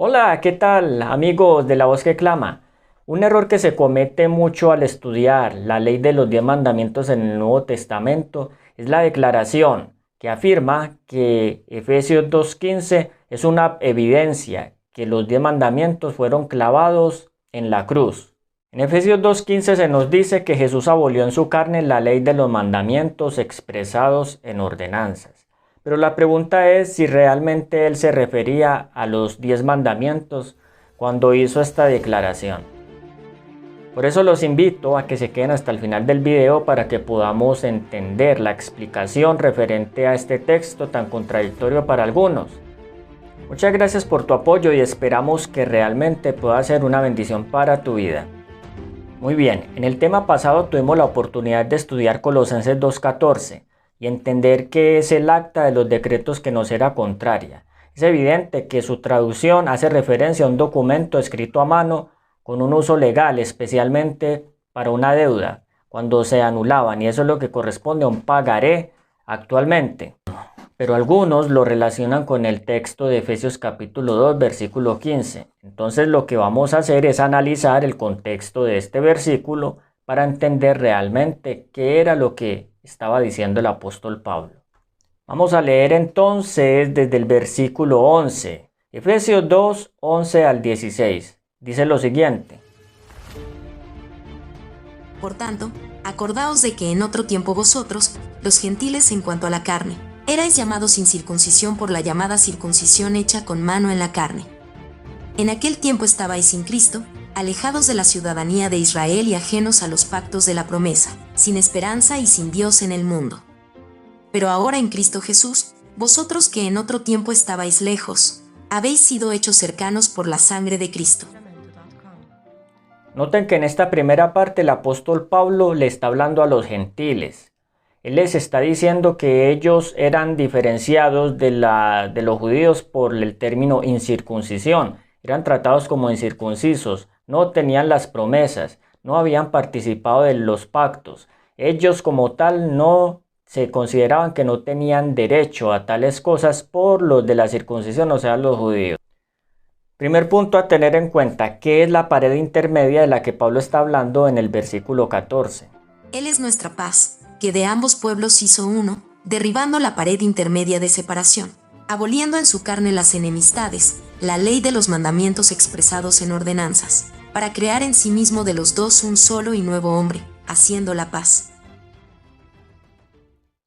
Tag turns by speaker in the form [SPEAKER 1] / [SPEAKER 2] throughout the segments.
[SPEAKER 1] Hola, ¿qué tal, amigos de La Voz que Clama? Un error que se comete mucho al estudiar la ley de los 10 mandamientos en el Nuevo Testamento es la declaración que afirma que Efesios 2:15 es una evidencia que los 10 mandamientos fueron clavados en la cruz. En Efesios 2:15 se nos dice que Jesús abolió en su carne la ley de los mandamientos expresados en ordenanzas. Pero la pregunta es si realmente él se refería a los 10 mandamientos cuando hizo esta declaración. Por eso los invito a que se queden hasta el final del video para que podamos entender la explicación referente a este texto tan contradictorio para algunos. Muchas gracias por tu apoyo y esperamos que realmente pueda ser una bendición para tu vida. Muy bien, en el tema pasado tuvimos la oportunidad de estudiar Colosenses 2:14 y entender qué es el acta de los decretos que nos era contraria. Es evidente que su traducción hace referencia a un documento escrito a mano con un uso legal, especialmente para una deuda, cuando se anulaban, y eso es lo que corresponde a un pagaré actualmente. Pero algunos lo relacionan con el texto de Efesios capítulo 2, versículo 15. Entonces lo que vamos a hacer es analizar el contexto de este versículo para entender realmente qué era lo que estaba diciendo el apóstol Pablo. Vamos a leer entonces desde el versículo 11, Efesios 2, 11 al 16. Dice lo siguiente:
[SPEAKER 2] Por tanto, acordaos de que en otro tiempo vosotros, los gentiles en cuanto a la carne, erais llamados sin circuncisión por la llamada circuncisión hecha con mano en la carne. En aquel tiempo estabais sin Cristo, alejados de la ciudadanía de Israel y ajenos a los pactos de la promesa, sin esperanza y sin Dios en el mundo. Pero ahora en Cristo Jesús, vosotros que en otro tiempo estabais lejos, habéis sido hechos cercanos por la sangre de Cristo.
[SPEAKER 1] Noten que en esta primera parte el apóstol Pablo le está hablando a los gentiles. Él les está diciendo que ellos eran diferenciados de los judíos por el término incircuncisión. Eran tratados como incircuncisos, no tenían las promesas, no habían participado de los pactos. Ellos como tal no se consideraban que no tenían derecho a tales cosas por los de la circuncisión, o sea, los judíos. Primer punto a tener en cuenta, ¿qué es la pared intermedia de la que Pablo está hablando en el versículo 14?
[SPEAKER 2] Él es nuestra paz, que de ambos pueblos hizo uno, derribando la pared intermedia de separación, aboliendo en su carne las enemistades, la ley de los mandamientos expresados en ordenanzas, para crear en sí mismo de los dos un solo y nuevo hombre, haciendo la paz.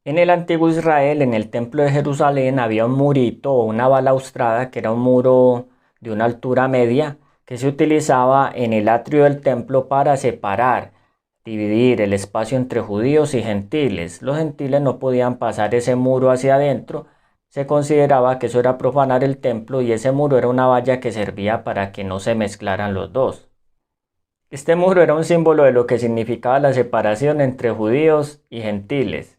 [SPEAKER 1] En el antiguo Israel, en el templo de Jerusalén, había un murito o una balaustrada que era un muro de una altura media que se utilizaba en el atrio del templo para separar, dividir el espacio entre judíos y gentiles. Los gentiles no podían pasar ese muro hacia adentro. Se consideraba que eso era profanar el templo y ese muro era una valla que servía para que no se mezclaran los dos. Este muro era un símbolo de lo que significaba la separación entre judíos y gentiles.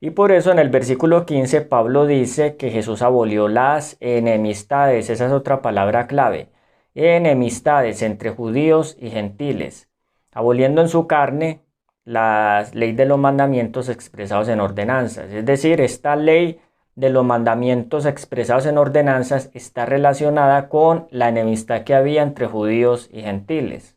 [SPEAKER 1] Y por eso en el versículo 15 Pablo dice que Jesús abolió las enemistades, esa es otra palabra clave, enemistades entre judíos y gentiles, aboliendo en su carne la ley de los mandamientos expresados en ordenanzas. Es decir, esta ley de los mandamientos expresados en ordenanzas está relacionada con la enemistad que había entre judíos y gentiles.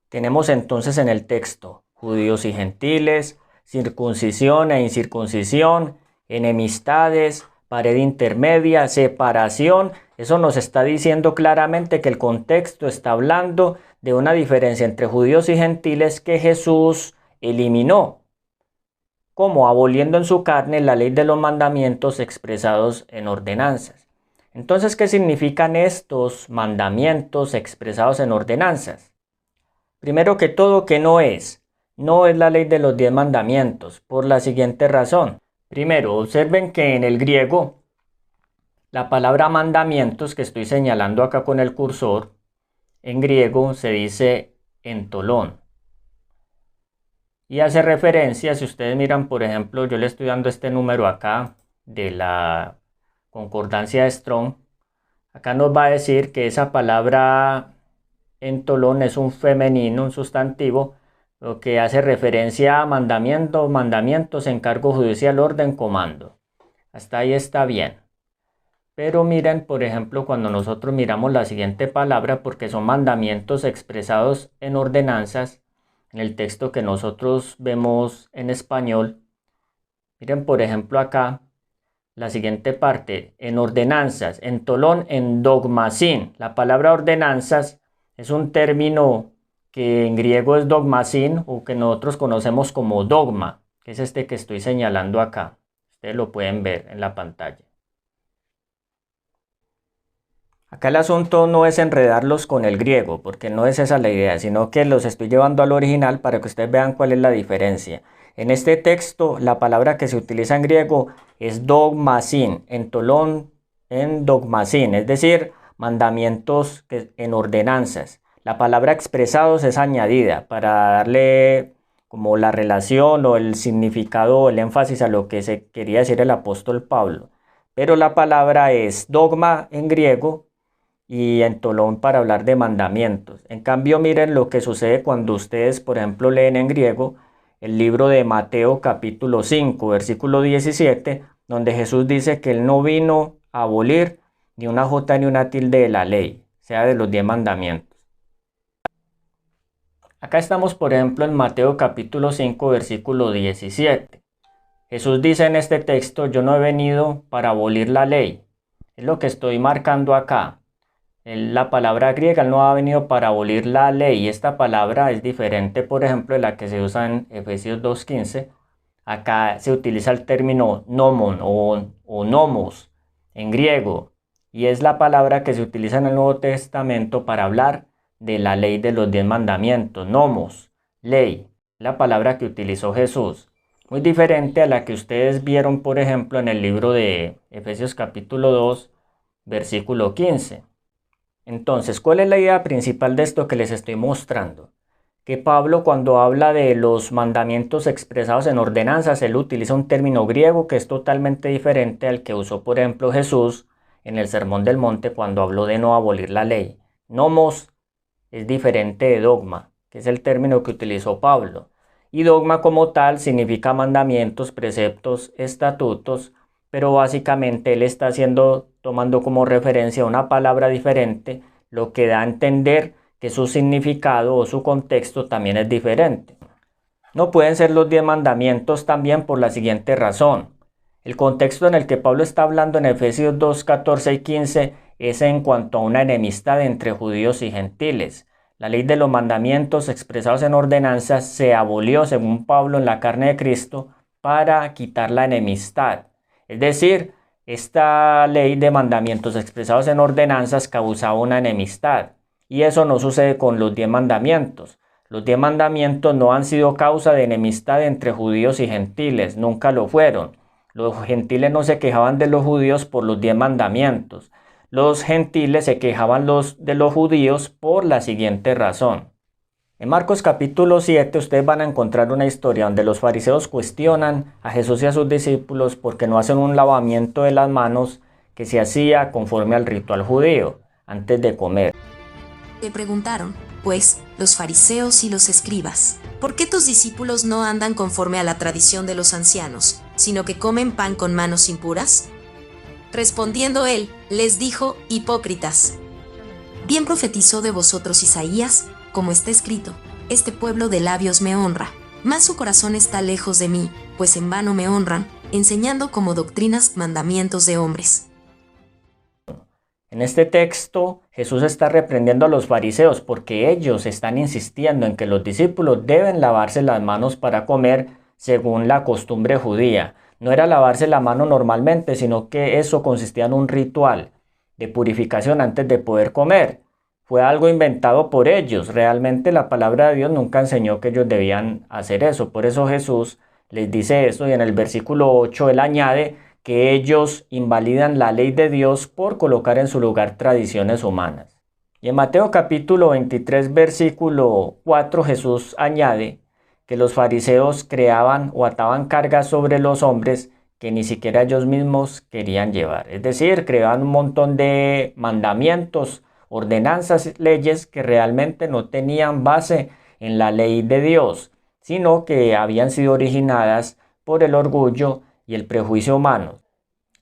[SPEAKER 1] Tenemos entonces en el texto judíos y gentiles, circuncisión e incircuncisión, enemistades, pared intermedia, separación. Eso nos está diciendo claramente que el contexto está hablando de una diferencia entre judíos y gentiles que Jesús eliminó, como aboliendo en su carne la ley de los mandamientos expresados en ordenanzas. Entonces, ¿qué significan estos mandamientos expresados en ordenanzas? Primero que todo, ¿qué no es? No es la ley de los 10 mandamientos, por la siguiente razón. Primero, observen que en el griego, la palabra mandamientos que estoy señalando acá con el cursor, en griego se dice entolón. Y hace referencia, si ustedes miran, por ejemplo, yo le estoy dando este número acá de la concordancia de Strong. Acá nos va a decir que esa palabra entolón es un femenino, un sustantivo, lo que hace referencia a mandamientos, encargo judicial, orden, comando. Hasta ahí está bien. Pero miren, por ejemplo, cuando nosotros miramos la siguiente palabra, porque son mandamientos expresados en ordenanzas, en el texto que nosotros vemos en español, miren, por ejemplo, acá, la siguiente parte, en ordenanzas, en tolón, en dogmasín. La palabra ordenanzas es un término que en griego es dogmasín o que nosotros conocemos como dogma, que es este que estoy señalando acá. Ustedes lo pueden ver en la pantalla. Acá el asunto no es enredarlos con el griego, porque no es esa la idea, sino que los estoy llevando al original para que ustedes vean cuál es la diferencia. En este texto, la palabra que se utiliza en griego es dogmasín, en tolón, en dogmasín, es decir, mandamientos en ordenanzas. La palabra expresados es añadida para darle como la relación o el significado o el énfasis a lo que se quería decir el apóstol Pablo. Pero la palabra es dogma en griego y en tolón para hablar de mandamientos. En cambio, miren lo que sucede cuando ustedes, por ejemplo, leen en griego el libro de Mateo capítulo 5, versículo 17, donde Jesús dice que Él no vino a abolir ni una jota ni una tilde de la ley, sea de los 10 mandamientos. Acá estamos, por ejemplo, en Mateo capítulo 5, versículo 17. Jesús dice en este texto, yo no he venido para abolir la ley. Es lo que estoy marcando acá. La palabra griega no ha venido para abolir la ley. Esta palabra es diferente, por ejemplo, de la que se usa en Efesios 2:15. Acá se utiliza el término nomon o nomos en griego. Y es la palabra que se utiliza en el Nuevo Testamento para hablar de la ley de los 10 mandamientos. Nomos, ley, la palabra que utilizó Jesús. Muy diferente a la que ustedes vieron, por ejemplo, en el libro de Efesios capítulo 2, versículo 15. Entonces, ¿cuál es la idea principal de esto que les estoy mostrando? Que Pablo, cuando habla de los mandamientos expresados en ordenanzas, él utiliza un término griego que es totalmente diferente al que usó, por ejemplo, Jesús en el Sermón del Monte cuando habló de no abolir la ley. Nomos es diferente de dogma, que es el término que utilizó Pablo. Y dogma como tal significa mandamientos, preceptos, estatutos, pero básicamente él está tomando como referencia una palabra diferente, lo que da a entender que su significado o su contexto también es diferente. No pueden ser los 10 mandamientos también por la siguiente razón. El contexto en el que Pablo está hablando en Efesios 2, 14 y 15 es en cuanto a una enemistad entre judíos y gentiles. La ley de los mandamientos expresados en ordenanzas se abolió, según Pablo, en la carne de Cristo para quitar la enemistad. Es decir, esta ley de mandamientos expresados en ordenanzas causaba una enemistad. Y eso no sucede con los 10 mandamientos. Los 10 mandamientos no han sido causa de enemistad entre judíos y gentiles, nunca lo fueron. Los gentiles no se quejaban de los judíos por los 10 mandamientos. Los gentiles se quejaban de los judíos por la siguiente razón. En Marcos capítulo 7 ustedes van a encontrar una historia donde los fariseos cuestionan a Jesús y a sus discípulos porque no hacen un lavamiento de las manos que se hacía conforme al ritual judío antes de comer.
[SPEAKER 2] Le preguntaron, pues, los fariseos y los escribas, ¿por qué tus discípulos no andan conforme a la tradición de los ancianos, sino que comen pan con manos impuras? Respondiendo él, les dijo, hipócritas. Bien profetizó de vosotros Isaías, como está escrito, este pueblo de labios me honra, mas su corazón está lejos de mí, pues en vano me honran, enseñando como doctrinas mandamientos de hombres.
[SPEAKER 1] En este texto, Jesús está reprendiendo a los fariseos porque ellos están insistiendo en que los discípulos deben lavarse las manos para comer según la costumbre judía. No era lavarse la mano normalmente, sino que eso consistía en un ritual de purificación antes de poder comer. Fue algo inventado por ellos. Realmente la palabra de Dios nunca enseñó que ellos debían hacer eso. Por eso Jesús les dice esto y en el versículo 8 él añade que ellos invalidan la ley de Dios por colocar en su lugar tradiciones humanas. Y en Mateo capítulo 23 versículo 4 Jesús añade que los fariseos creaban o ataban cargas sobre los hombres que ni siquiera ellos mismos querían llevar. Es decir, creaban un montón de mandamientos, ordenanzas, leyes que realmente no tenían base en la ley de Dios, sino que habían sido originadas por el orgullo y el prejuicio humano.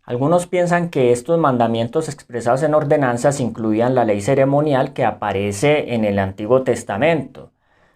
[SPEAKER 1] Algunos piensan que estos mandamientos expresados en ordenanzas incluían la ley ceremonial que aparece en el Antiguo Testamento,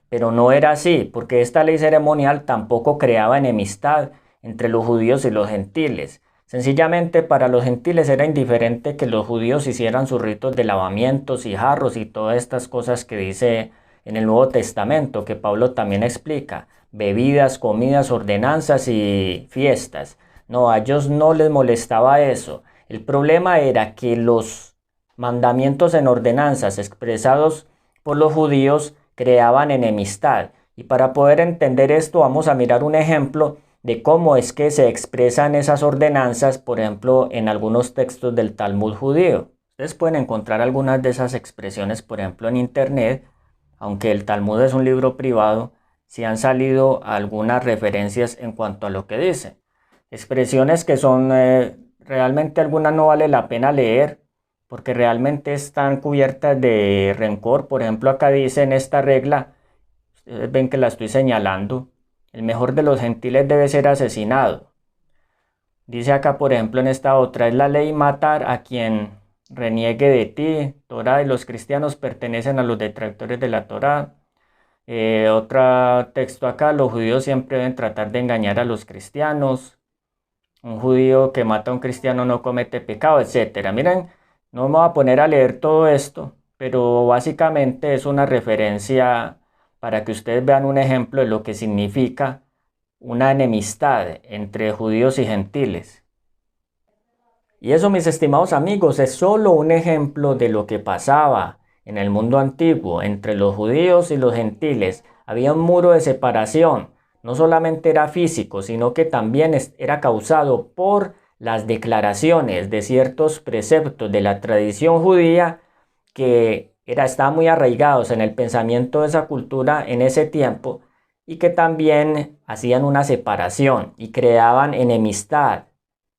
[SPEAKER 1] pero no era así, porque esta ley ceremonial tampoco creaba enemistad entre los judíos y los gentiles. Sencillamente para los gentiles era indiferente que los judíos hicieran sus ritos de lavamientos y jarros y todas estas cosas que dice en el Nuevo Testamento, que Pablo también explica, bebidas, comidas, ordenanzas y fiestas. No, a ellos no les molestaba eso. El problema era que los mandamientos en ordenanzas expresados por los judíos creaban enemistad. Y para poder entender esto vamos a mirar un ejemplo de cómo es que se expresan esas ordenanzas, por ejemplo, en algunos textos del Talmud judío. Ustedes pueden encontrar algunas de esas expresiones, por ejemplo, en internet, aunque el Talmud es un libro privado, sí han salido algunas referencias en cuanto a lo que dice. Expresiones que son realmente algunas no vale la pena leer porque realmente están cubiertas de rencor. Por ejemplo, acá dice en esta regla, ustedes ven que la estoy señalando, el mejor de los gentiles debe ser asesinado. Dice acá, por ejemplo, en esta otra, es la ley matar a quien reniegue de ti. Torá y los cristianos pertenecen a los detractores de la Torá. Otro texto acá, los judíos siempre deben tratar de engañar a los cristianos. Un judío que mata a un cristiano no comete pecado, etc. Miren, no me voy a poner a leer todo esto, pero básicamente es una referencia para que ustedes vean un ejemplo de lo que significa una enemistad entre judíos y gentiles. Y eso, mis estimados amigos, es solo un ejemplo de lo que pasaba en el mundo antiguo entre los judíos y los gentiles. Había un muro de separación. No solamente era físico, sino que también era causado por las declaraciones de ciertos preceptos de la tradición judía que estaban muy arraigados en el pensamiento de esa cultura en ese tiempo y que también hacían una separación y creaban enemistad,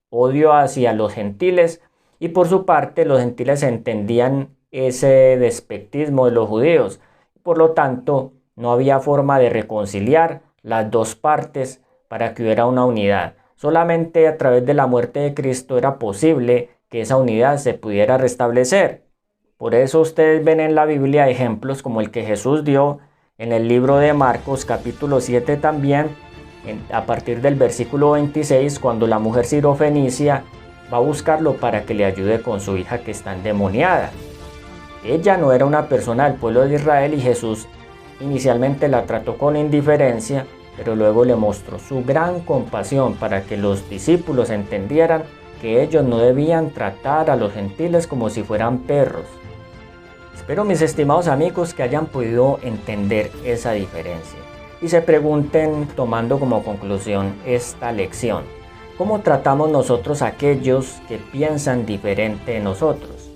[SPEAKER 1] odio hacia los gentiles, y por su parte los gentiles entendían ese despectismo de los judíos. Por lo tanto, no había forma de reconciliar las dos partes para que hubiera una unidad. Solamente a través de la muerte de Cristo era posible que esa unidad se pudiera restablecer. Por eso ustedes ven en la Biblia ejemplos como el que Jesús dio en el libro de Marcos capítulo 7 también, a partir del versículo 26, cuando la mujer sirofenicia va a buscarlo para que le ayude con su hija que está endemoniada. Ella no era una persona del pueblo de Israel y Jesús inicialmente la trató con indiferencia, pero luego le mostró su gran compasión para que los discípulos entendieran que ellos no debían tratar a los gentiles como si fueran perros. Espero, mis estimados amigos, que hayan podido entender esa diferencia y se pregunten, tomando como conclusión esta lección, ¿cómo tratamos nosotros a aquellos que piensan diferente de nosotros?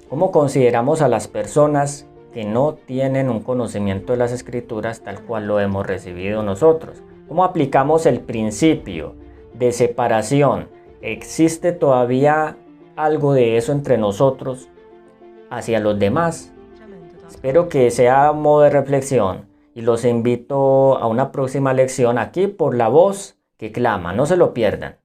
[SPEAKER 1] ¿Cómo consideramos a las personas que no tienen un conocimiento de las Escrituras tal cual lo hemos recibido nosotros? ¿Cómo aplicamos el principio de separación? ¿Existe todavía algo de eso entre nosotros hacia los demás? Espero que sea un modo de reflexión y los invito a una próxima lección aquí por La Voz que Clama. No se lo pierdan.